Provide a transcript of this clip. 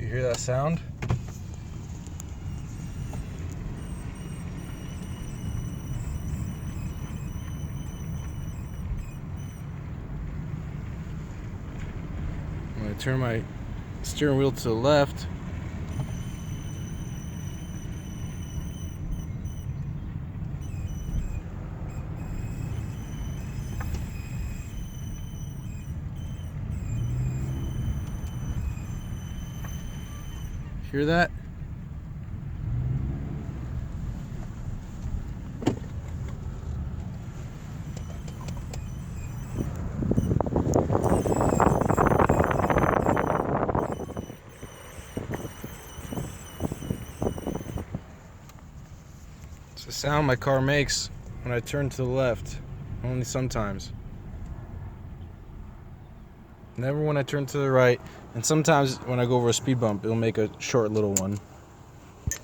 You hear that sound? When I turn my steering wheel to the left, hear that? It's the sound my car makes when I turn to the left. Only sometimes. Never when I turn to the right. And sometimes when I go over a speed bump, it'll make a short little one.